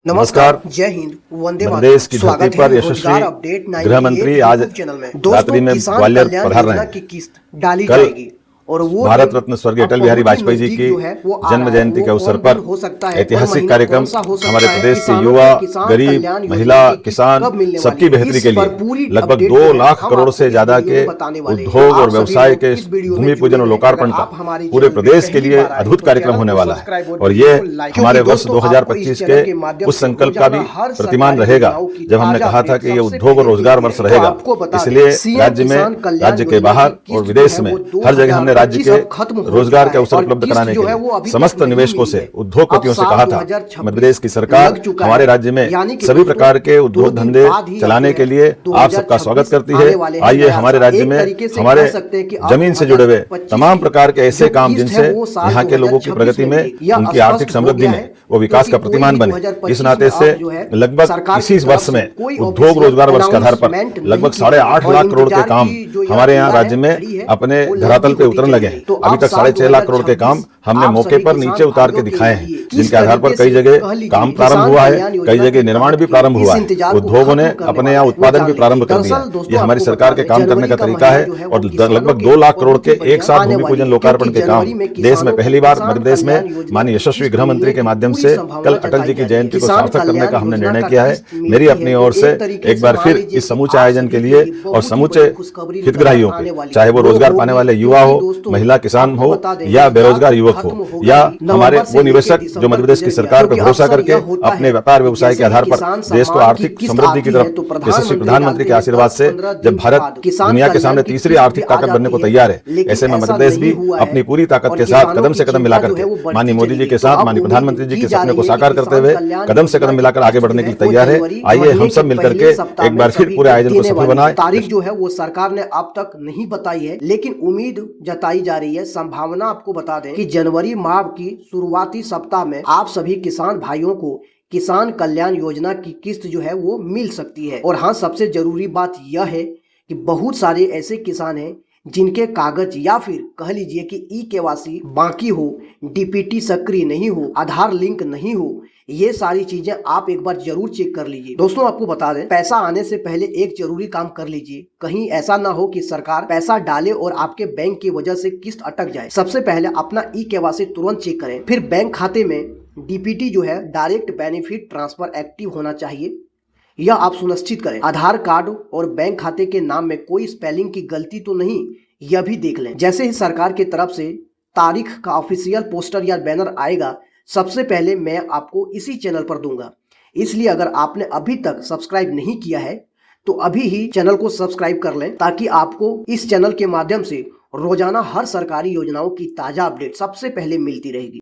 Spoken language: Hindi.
नमस्कार। जय हिंद, वंदे देश की स्वागत धरती है पर यशस्वी रोजगार अपडेट गृह मंत्री आज चैनल में। रात्रि में किसान ग्वालियर कल्याण पधार रहे योजना हैं। की किस्त डाली कल जाएगी और वो भारत रत्न स्वर्गीय अटल बिहारी वाजपेयी जी की जन्म जयंती के अवसर पर ऐतिहासिक कार्यक्रम हमारे प्रदेश के युवा, गरीब, महिला, किसान सबकी बेहतरी के लिए लगभग 2 लाख करोड़ से ज्यादा के उद्योग और व्यवसाय के भूमि पूजन और लोकार्पण का पूरे प्रदेश के लिए अद्भुत कार्यक्रम होने वाला है। और ये हमारे वर्ष 2025 के उस संकल्प का भी प्रतिमान रहेगा जब हमने कहा था कि ये उद्योग और रोजगार वर्ष रहेगा। इसलिए राज्य में, राज्य के बाहर और विदेश में हर जगह हमने राज्य के रोजगार के अवसर उपलब्ध कराने के लिए समस्त निवेशकों से, उद्योगपतियों से कहा था। मध्य प्रदेश की सरकार हमारे राज्य में सभी प्रकार के उद्योग धंधे चलाने के लिए आप सबका स्वागत करती है। आइए हमारे राज्य में हमारे जमीन से जुड़े हुए तमाम प्रकार के ऐसे काम जिनसे यहाँ के लोगों की प्रगति में, उनकी आर्थिक समृद्धि में वो विकास का प्रतिमान बने। इस नाते से लगभग इसी वर्ष में उद्योग रोजगार वर्ष के आधार पर लगभग 8.5 लाख करोड़ के काम हमारे यहाँ राज्य में अपने धरातल पे उतरने लगे हैं। अभी तक 6.5 लाख करोड़ के काम हमने मौके पर नीचे उतार के दिखाए हैं, जिनके आधार पर कई जगह काम प्रारंभ हुआ है, कई जगह निर्माण भी प्रारंभ हुआ है, उद्योगों ने अपने यहाँ उत्पादन भी प्रारंभ कर दिया। ये हमारी सरकार के काम करने का तरीका है। और लगभग 2 लाख करोड़ के एक साथ भूमि पूजन लोकार्पण के काम देश में पहली बार मध्य प्रदेश में माननीय यशस्वी गृह मंत्री के माध्यम से कल अटल जी की जयंती को सार्थक करने का हमने निर्णय किया है। मेरी अपनी ओर से एक बार फिर इस समूचे आयोजन के लिए और समूचे हितग्राहियों के, चाहे वो रोजगार पाने वाले युवा हो, महिला, किसान हो या बेरोजगार युवक हो या हमारे वो निवेशक जो मध्य प्रदेश की सरकार पर भरोसा करके अपने व्यापार व्यवसाय के आधार पर देश को आर्थिक समृद्धि की तरफ यशस्वी प्रधानमंत्री के आशीर्वाद से जब भारत दुनिया के सामने तीसरी आर्थिक ताकत बनने को तैयार है, ऐसे में मध्य प्रदेश भी अपनी पूरी ताकत के साथ कदम से कदम मिलाकर के माननीय मोदी जी के साथ, माननीय प्रधानमंत्री जी के सपने को साकार करते हुए कदम से कदम मिलाकर आगे बढ़ने के लिए तैयार है। आइए हम सब मिलकर के एक बार फिर पूरे आयोजन को सफल बनाएं। तारीख जो है वो सरकार ने अब तक नहीं बताई है, लेकिन उम्मीद जताई जा रही है, संभावना आपको बता दें कि जनवरी माह की शुरुआती सप्ताह में आप सभी किसान भाइयों को किसान कल्याण योजना की किस्त जो है वो मिल सकती है। और हाँ, सबसे जरूरी बात यह है कि बहुत सारे ऐसे किसान हैं जिनके कागज या फिर कह लीजिए कि ई-केवासी बाकी हो, डीपीटी सक्रिय नहीं हो, आधार लिंक नहीं हो, ये सारी चीजें आप एक बार जरूर चेक कर लीजिए। दोस्तों, आपको बता दें, पैसा आने से पहले एक जरूरी काम कर लीजिए। कहीं ऐसा ना हो कि सरकार पैसा डाले और आपके बैंक की वजह से किस्त अटक जाए। सबसे पहले अपना ई-केवासी तुरंत चेक करें। फिर बैंक खाते में डीपीटी जो है, डायरेक्ट बेनिफिट ट्रांसफर, एक्टिव होना चाहिए, यह आप सुनिश्चित करें। आधार कार्ड और बैंक खाते के नाम में कोई स्पेलिंग की गलती तो नहीं, यह भी देख लें। जैसे ही सरकार की तरफ से तारीख का ऑफिशियल पोस्टर या बैनर आएगा, सबसे पहले मैं आपको इसी चैनल पर दूंगा। इसलिए अगर आपने अभी तक सब्सक्राइब नहीं किया है तो अभी ही चैनल को सब्सक्राइब कर लें, ताकि आपको इस चैनल के माध्यम से रोजाना हर सरकारी योजनाओं की ताजा अपडेट सबसे पहले मिलती रहेगी।